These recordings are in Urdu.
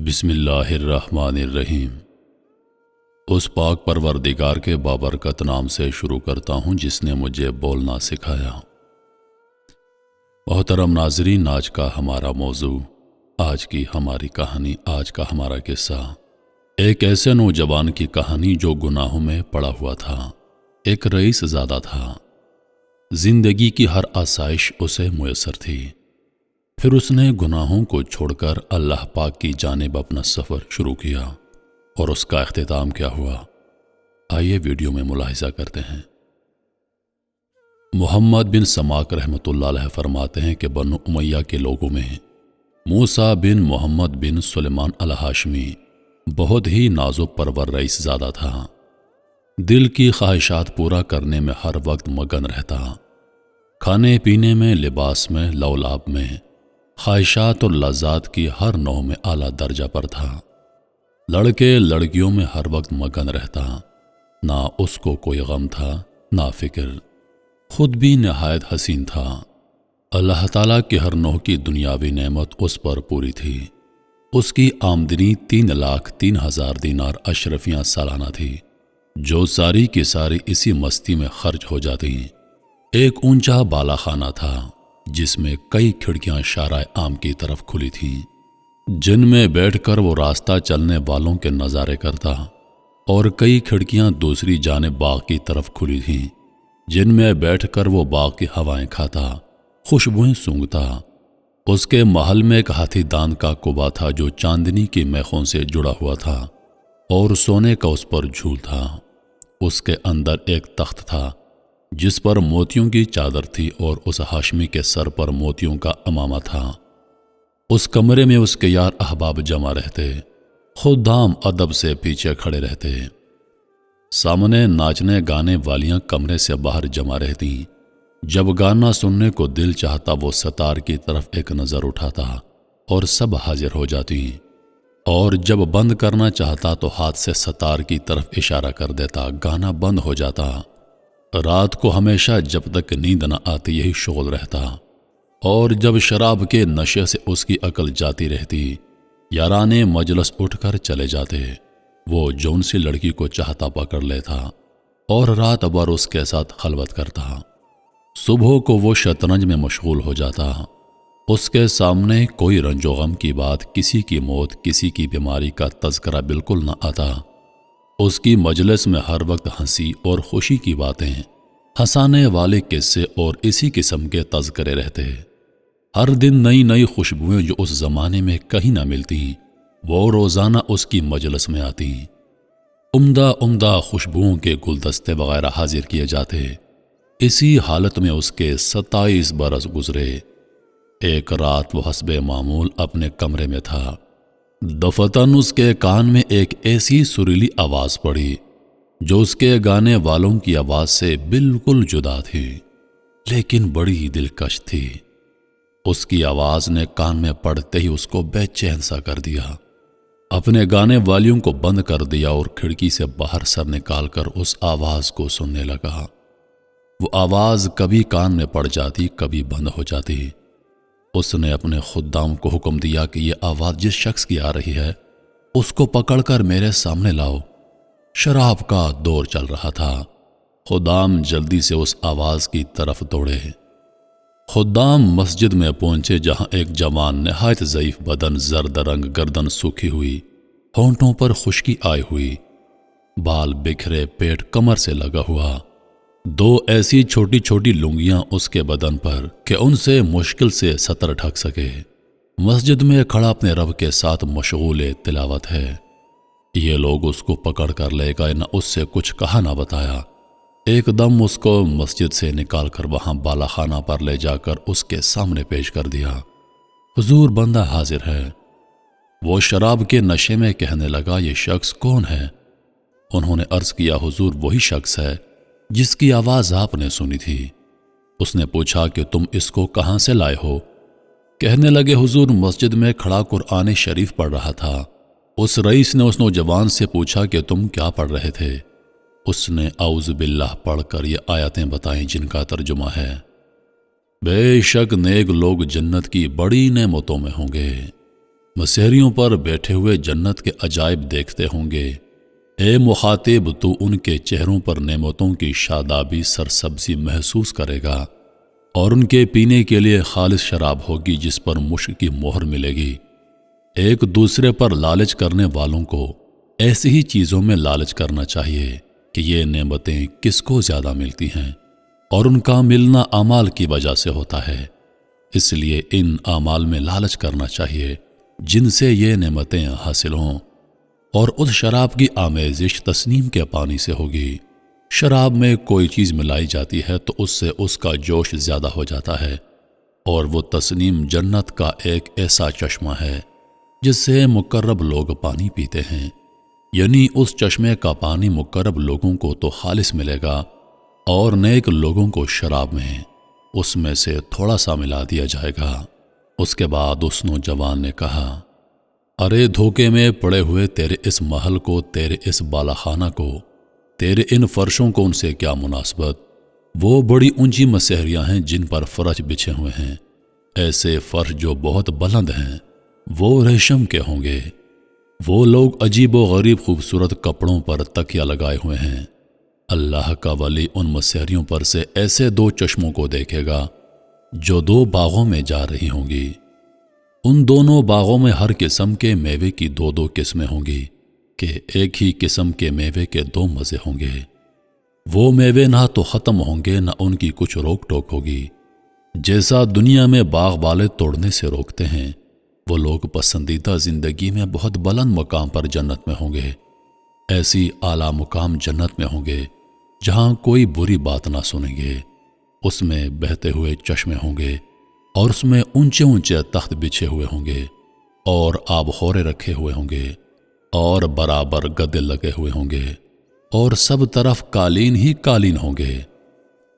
بسم اللہ الرحمن الرحیم۔ اس پاک پروردگار کے بابرکت نام سے شروع کرتا ہوں جس نے مجھے بولنا سکھایا۔ محترم ناظرین، آج کا ہمارا موضوع، آج کی ہماری کہانی، آج کا ہمارا قصہ ایک ایسے نوجوان کی کہانی جو گناہوں میں پڑا ہوا تھا۔ ایک رئیس زادہ تھا، زندگی کی ہر آسائش اسے میسر تھی، پھر اس نے گناہوں کو چھوڑ کر اللہ پاک کی جانب اپنا سفر شروع کیا، اور اس کا اختتام کیا ہوا، آئیے ویڈیو میں ملاحظہ کرتے ہیں۔ محمد بن سماک رحمۃ اللہ علیہ فرماتے ہیں کہ بنو امیہ کے لوگوں میں موسیٰ بن محمد بن سلیمان الہاشمی بہت ہی نازک پرور رئیس زادہ تھا۔ دل کی خواہشات پورا کرنے میں ہر وقت مگن رہتا، کھانے پینے میں، لباس میں، لولاب میں، خواہشات اور لذات کی ہر نوع میں اعلیٰ درجہ پر تھا۔ لڑکے لڑکیوں میں ہر وقت مگن رہتا، نہ اس کو کوئی غم تھا نہ فکر، خود بھی نہایت حسین تھا۔ اللہ تعالیٰ کی ہر نوع کی دنیاوی نعمت اس پر پوری تھی۔ اس کی آمدنی 3,03,000 دینار اشرفیاں سالانہ تھی، جو ساری کی ساری اسی مستی میں خرچ ہو جاتی۔ ایک اونچا بالا خانہ تھا جس میں کئی کھڑکیاں شارع عام کی طرف کھلی تھیں، جن میں بیٹھ کر وہ راستہ چلنے والوں کے نظارے کرتا، اور کئی کھڑکیاں دوسری جانب باغ کی طرف کھلی تھیں، جن میں بیٹھ کر وہ باغ کی ہوائیں کھاتا، خوشبوئیں سونگھتا۔ اس کے محل میں ایک ہاتھی دان کا کبا تھا جو چاندنی کی میخوں سے جڑا ہوا تھا، اور سونے کا اس پر جھول تھا۔ اس کے اندر ایک تخت تھا جس پر موتیوں کی چادر تھی، اور اس ہاشمی کے سر پر موتیوں کا امامہ تھا۔ اس کمرے میں اس کے یار احباب جمع رہتے، خدام ادب سے پیچھے کھڑے رہتے۔ سامنے ناچنے گانے والیاں کمرے سے باہر جمع رہتی۔ جب گانا سننے کو دل چاہتا وہ ستار کی طرف ایک نظر اٹھاتا اور سب حاضر ہو جاتی، اور جب بند کرنا چاہتا تو ہاتھ سے ستار کی طرف اشارہ کر دیتا، گانا بند ہو جاتا۔ رات کو ہمیشہ جب تک نیند نہ آتی یہی شغل رہتا، اور جب شراب کے نشے سے اس کی عقل جاتی رہتی، یارانے مجلس اٹھ کر چلے جاتے۔ وہ جون سی لڑکی کو چاہتا پکڑ لیتا اور رات بھر اس کے ساتھ خلوت کرتا۔ صبح کو وہ شطرنج میں مشغول ہو جاتا۔ اس کے سامنے کوئی رنج و غم کی بات، کسی کی موت، کسی کی بیماری کا تذکرہ بالکل نہ آتا۔ اس کی مجلس میں ہر وقت ہنسی اور خوشی کی باتیں، ہنسانے والے قصے اور اسی قسم کے تذکرے رہتے۔ ہر دن نئی نئی خوشبوئیں جو اس زمانے میں کہیں نہ ملتی، وہ روزانہ اس کی مجلس میں آتی۔ عمدہ عمدہ خوشبوؤں کے گلدستے وغیرہ حاضر کیے جاتے۔ اسی حالت میں اس کے 27 برس گزرے۔ ایک رات وہ حسب معمول اپنے کمرے میں تھا، دفتن اس کے کان میں ایک ایسی سریلی آواز پڑی جو اس کے گانے والوں کی آواز سے بالکل جدا تھی، لیکن بڑی دلکش تھی۔ اس کی آواز نے کان میں پڑتے ہی اس کو بے چین سا کر دیا۔ اپنے گانے والیوں کو بند کر دیا اور کھڑکی سے باہر سر نکال کر اس آواز کو سننے لگا۔ وہ آواز کبھی کان میں پڑ جاتی، کبھی بند ہو جاتی۔ اس نے اپنے خدام کو حکم دیا کہ یہ آواز جس شخص کی آ رہی ہے اس کو پکڑ کر میرے سامنے لاؤ۔ شراب کا دور چل رہا تھا۔ خدام جلدی سے اس آواز کی طرف دوڑے۔ خدام مسجد میں پہنچے جہاں ایک جوان نہایت ضعیف بدن، زرد رنگ، گردن سوکھی ہوئی، ہونٹوں پر خشکی آئی ہوئی، بال بکھرے، پیٹ کمر سے لگا ہوا، 2 ایسی چھوٹی چھوٹی لنگیاں اس کے بدن پر کہ ان سے مشکل سے سطر ڈھک سکے، مسجد میں کھڑا اپنے رب کے ساتھ مشغول تلاوت ہے۔ یہ لوگ اس کو پکڑ کر لے گئے، نہ اس سے کچھ کہا نہ بتایا۔ ایک دم اس کو مسجد سے نکال کر وہاں بالا خانہ پر لے جا کر اس کے سامنے پیش کر دیا۔ حضور، بندہ حاضر ہے۔ وہ شراب کے نشے میں کہنے لگا، یہ شخص کون ہے؟ انہوں نے عرض کیا، حضور وہی شخص ہے جس کی آواز آپ نے سنی تھی۔ اس نے پوچھا کہ تم اس کو کہاں سے لائے ہو؟ کہنے لگے، حضور مسجد میں کھڑا قرآن شریف پڑھ رہا تھا۔ اس رئیس نے اس نوجوان سے پوچھا کہ تم کیا پڑھ رہے تھے؟ اس نے اعوذ باللہ پڑھ کر یہ آیتیں بتائیں جن کا ترجمہ ہے، بے شک نیک لوگ جنت کی بڑی نعمتوں میں ہوں گے۔ مسحریوں پر بیٹھے ہوئے جنت کے عجائب دیکھتے ہوں گے۔ اے مخاطب، تو ان کے چہروں پر نعمتوں کی شادابی سرسبزی محسوس کرے گا، اور ان کے پینے کے لیے خالص شراب ہوگی جس پر مشک کی مہر ملے گی۔ ایک دوسرے پر لالچ کرنے والوں کو ایسی ہی چیزوں میں لالچ کرنا چاہیے کہ یہ نعمتیں کس کو زیادہ ملتی ہیں، اور ان کا ملنا اعمال کی وجہ سے ہوتا ہے۔ اس لیے ان اعمال میں لالچ کرنا چاہیے جن سے یہ نعمتیں حاصل ہوں، اور اس شراب کی آمیزش تسنیم کے پانی سے ہوگی۔ شراب میں کوئی چیز ملائی جاتی ہے تو اس سے اس کا جوش زیادہ ہو جاتا ہے، اور وہ تسنیم جنت کا ایک ایسا چشمہ ہے جس سے مقرب لوگ پانی پیتے ہیں، یعنی اس چشمے کا پانی مقرب لوگوں کو تو خالص ملے گا، اور نیک لوگوں کو شراب میں اس میں سے تھوڑا سا ملا دیا جائے گا۔ اس کے بعد اس نوجوان نے کہا، ارے دھوکے میں پڑے ہوئے تیرے اس محل کو، تیرے اس بالا خانہ کو، تیرے ان فرشوں کو، ان سے کیا مناسبت؟ وہ بڑی اونچی مسحریاں ہیں جن پر فرش بچھے ہوئے ہیں، ایسے فرش جو بہت بلند ہیں، وہ ریشم کے ہوں گے۔ وہ لوگ عجیب و غریب خوبصورت کپڑوں پر تکیہ لگائے ہوئے ہیں۔ اللہ کا ولی ان مسحریوں پر سے ایسے دو چشموں کو دیکھے گا جو دو باغوں میں جا رہی ہوں گی۔ ان دونوں باغوں میں ہر قسم کے میوے کی دو دو قسمیں ہوں گی کہ ایک ہی قسم کے میوے کے دو مزے ہوں گے۔ وہ میوے نہ تو ختم ہوں گے، نہ ان کی کچھ روک ٹوک ہوگی۔ جیسا دنیا میں باغ والے توڑنے سے روکتے ہیں، وہ لوگ پسندیدہ زندگی میں بہت بلند مقام پر جنت میں ہوں گے، ایسی اعلیٰ مقام جنت میں ہوں گے جہاں کوئی بری بات نہ سنیں گے۔ اس میں بہتے ہوئے چشمے ہوں گے، اور اس میں اونچے اونچے تخت بچھے ہوئے ہوں گے، اور آب خورے رکھے ہوئے ہوں گے، اور برابر گدے لگے ہوئے ہوں گے، اور سب طرف قالین ہی قالین ہوں گے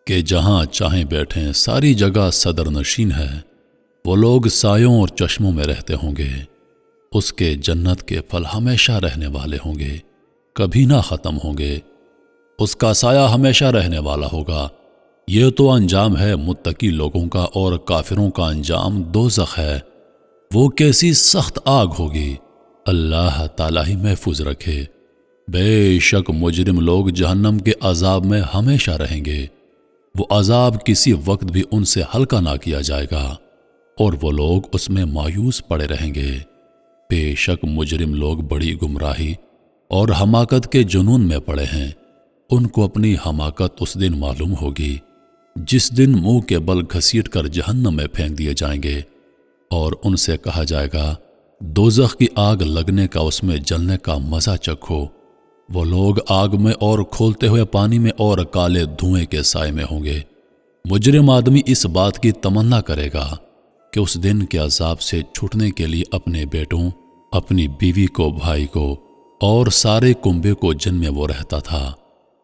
کہ جہاں چاہیں بیٹھیں، ساری جگہ صدر نشین ہے۔ وہ لوگ سایوں اور چشموں میں رہتے ہوں گے۔ اس کے جنت کے پھل ہمیشہ رہنے والے ہوں گے، کبھی نہ ختم ہوں گے۔ اس کا سایہ ہمیشہ رہنے والا ہوگا۔ یہ تو انجام ہے متقی لوگوں کا، اور کافروں کا انجام دوزخ ہے۔ وہ کیسی سخت آگ ہوگی، اللہ تعالیٰ ہی محفوظ رکھے۔ بے شک مجرم لوگ جہنم کے عذاب میں ہمیشہ رہیں گے۔ وہ عذاب کسی وقت بھی ان سے ہلکا نہ کیا جائے گا، اور وہ لوگ اس میں مایوس پڑے رہیں گے۔ بے شک مجرم لوگ بڑی گمراہی اور حماقت کے جنون میں پڑے ہیں۔ ان کو اپنی حماقت اس دن معلوم ہوگی جس دن منہ کے بل گھسیٹ کر جہنم میں پھینک دیے جائیں گے، اور ان سے کہا جائے گا دوزخ کی آگ لگنے کا، اس میں جلنے کا مزہ چکھو۔ وہ لوگ آگ میں اور کھولتے ہوئے پانی میں اور کالے دھوئیں کے سائے میں ہوں گے۔ مجرم آدمی اس بات کی تمنا کرے گا کہ اس دن کے عذاب سے چھوٹنے کے لیے اپنے بیٹوں، اپنی بیوی کو، بھائی کو، اور سارے کنبے کو جن میں وہ رہتا تھا،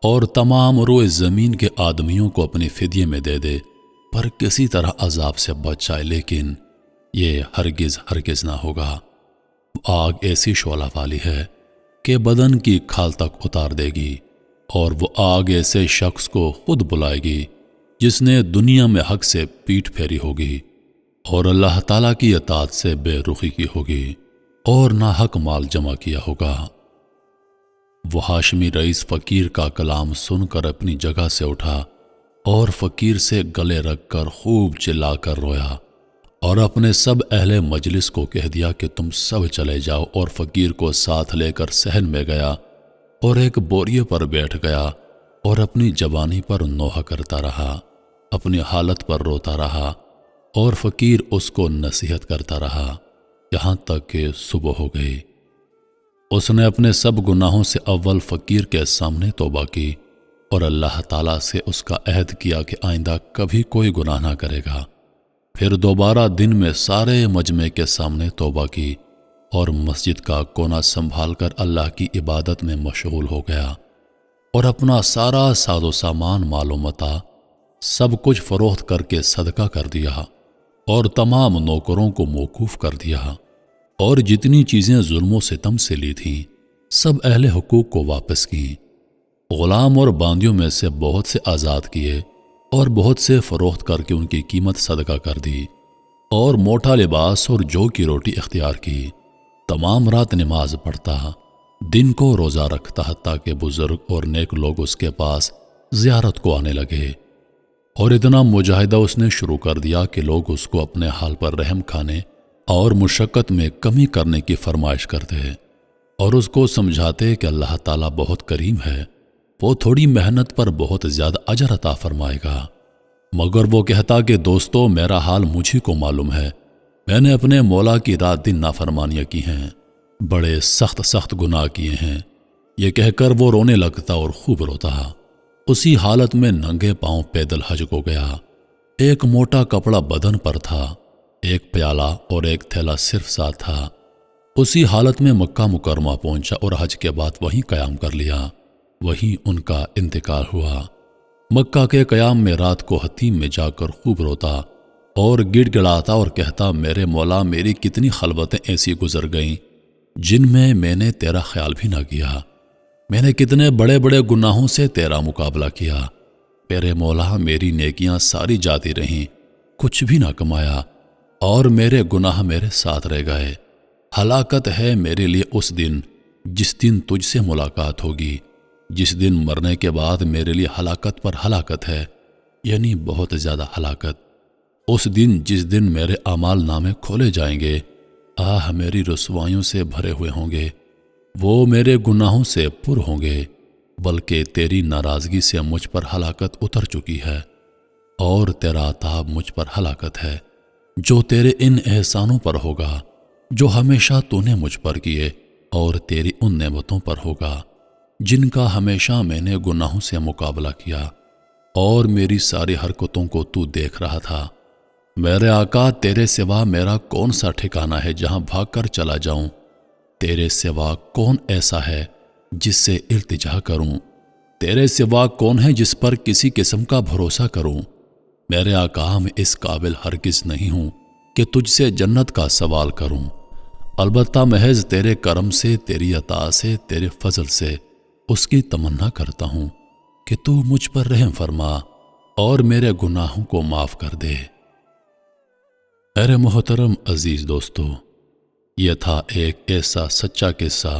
اور تمام روئے زمین کے آدمیوں کو اپنے فدیے میں دے دے، پر کسی طرح عذاب سے بچ جائے، لیکن یہ ہرگز ہرگز نہ ہوگا۔ آگ ایسی شعلہ والی ہے کہ بدن کی کھال تک اتار دے گی، اور وہ آگ ایسے شخص کو خود بلائے گی جس نے دنیا میں حق سے پیٹھ پھیری ہوگی، اور اللہ تعالیٰ کی اطاعت سے بے رخی کی ہوگی، اور ناحق مال جمع کیا ہوگا۔ وہ ہاشمی رئیس فقیر کا کلام سن کر اپنی جگہ سے اٹھا، اور فقیر سے گلے رکھ کر خوب چلا کر رویا، اور اپنے سب اہل مجلس کو کہہ دیا کہ تم سب چلے جاؤ، اور فقیر کو ساتھ لے کر صحن میں گیا، اور ایک بوریے پر بیٹھ گیا، اور اپنی جوانی پر نوحہ کرتا رہا، اپنی حالت پر روتا رہا، اور فقیر اس کو نصیحت کرتا رہا یہاں تک کہ صبح ہو گئی۔ اس نے اپنے سب گناہوں سے اول فقیر کے سامنے توبہ کی، اور اللہ تعالیٰ سے اس کا عہد کیا کہ آئندہ کبھی کوئی گناہ نہ کرے گا۔ پھر دوبارہ دن میں سارے مجمع کے سامنے توبہ کی، اور مسجد کا کونا سنبھال کر اللہ کی عبادت میں مشغول ہو گیا، اور اپنا سارا ساز و سامان، مال و متاع سب کچھ فروخت کر کے صدقہ کر دیا، اور تمام نوکروں کو موقوف کر دیا، اور جتنی چیزیں ظلم و ستم سے لی تھیں سب اہل حقوق کو واپس کیں۔ غلام اور باندیوں میں سے بہت سے آزاد کیے، اور بہت سے فروخت کر کے ان کی قیمت صدقہ کر دی۔ اور موٹا لباس اور جو کی روٹی اختیار کی، تمام رات نماز پڑھتا، دن کو روزہ رکھتا، حتیٰ کہ بزرگ اور نیک لوگ اس کے پاس زیارت کو آنے لگے، اور اتنا مجاہدہ اس نے شروع کر دیا کہ لوگ اس کو اپنے حال پر رحم کھانے اور مشقت میں کمی کرنے کی فرمائش کرتے اور اس کو سمجھاتے کہ اللہ تعالیٰ بہت کریم ہے، وہ تھوڑی محنت پر بہت زیادہ اجر عطا فرمائے گا۔ مگر وہ کہتا کہ دوستو، میرا حال مجھے کو معلوم ہے، میں نے اپنے مولا کی رات دن نافرمانیاں کی ہیں، بڑے سخت گناہ کیے ہیں۔ یہ کہہ کر وہ رونے لگتا اور خوب روتا۔ اسی حالت میں ننگے پاؤں پیدل حج کو گیا۔ ایک موٹا کپڑا بدن پر تھا، ایک پیالہ اور ایک تھیلا صرف ساتھ تھا۔ اسی حالت میں مکہ مکرمہ پہنچا اور حج کے بعد وہیں قیام کر لیا، وہیں ان کا انتقال ہوا۔ مکہ کے قیام میں رات کو حتیم میں جا کر خوب روتا اور گڑ گڑاتا اور کہتا، میرے مولا، میری کتنی خلوتیں ایسی گزر گئیں جن میں نے تیرا خیال بھی نہ کیا، میں نے کتنے بڑے بڑے گناہوں سے تیرا مقابلہ کیا، میرے مولا، میری نیکیاں ساری جاتی رہیں، کچھ بھی نہ کمایا، اور میرے گناہ میرے ساتھ رہ گئے۔ ہلاکت ہے میرے لیے اس دن جس دن تجھ سے ملاقات ہوگی، جس دن مرنے کے بعد میرے لیے ہلاکت پر ہلاکت ہے، یعنی بہت زیادہ ہلاکت۔ اس دن جس دن میرے اعمال نامے کھولے جائیں گے، آہ میری رسوائیوں سے بھرے ہوئے ہوں گے، وہ میرے گناہوں سے پر ہوں گے، بلکہ تیری ناراضگی سے مجھ پر ہلاکت اتر چکی ہے، اور تیرا عذاب مجھ پر ہلاکت ہے، جو تیرے ان احسانوں پر ہوگا جو ہمیشہ تو نے مجھ پر کیے، اور تیری ان نعمتوں پر ہوگا جن کا ہمیشہ میں نے گناہوں سے مقابلہ کیا، اور میری ساری حرکتوں کو تو دیکھ رہا تھا۔ میرے آقا، تیرے سوا میرا کون سا ٹھکانہ ہے جہاں بھاگ کر چلا جاؤں؟ تیرے سوا کون ایسا ہے جس سے التجا کروں؟ تیرے سوا کون ہے جس پر کسی قسم کا بھروسہ کروں؟ میرے آقا، میں اس قابل ہرگز نہیں ہوں کہ تجھ سے جنت کا سوال کروں، البتہ محض تیرے کرم سے، تیری عطا سے، تیرے فضل سے اس کی تمنا کرتا ہوں کہ تو مجھ پر رحم فرما اور میرے گناہوں کو معاف کر دے۔ میرے محترم عزیز دوستو، یہ تھا ایک ایسا سچا قصہ،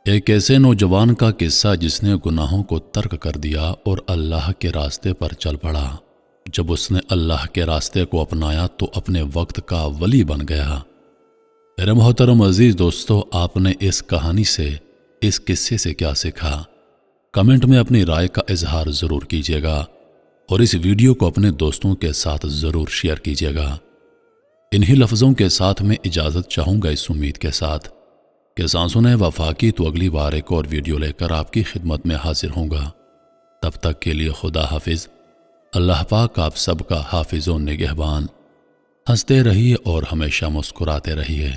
ایک ایسے نوجوان کا قصہ جس نے گناہوں کو ترک کر دیا اور اللہ کے راستے پر چل پڑا۔ جب اس نے اللہ کے راستے کو اپنایا تو اپنے وقت کا ولی بن گیا۔ میرے محترم عزیز دوستو، آپ نے اس کہانی سے، اس قصے سے کیا سیکھا؟ کمنٹ میں اپنی رائے کا اظہار ضرور کیجیے گا، اور اس ویڈیو کو اپنے دوستوں کے ساتھ ضرور شیئر کیجیے گا۔ انہی لفظوں کے ساتھ میں اجازت چاہوں گا، اس امید کے ساتھ کہ سانسوں وفا کی تو اگلی بار ایک اور ویڈیو لے کر آپ کی خدمت میں حاضر ہوں گا۔ تب تک کے لیے خدا حافظ۔ اللہ پاک آپ سب کا حافظ و نگہبان۔ ہنستے رہیے اور ہمیشہ مسکراتے رہیے۔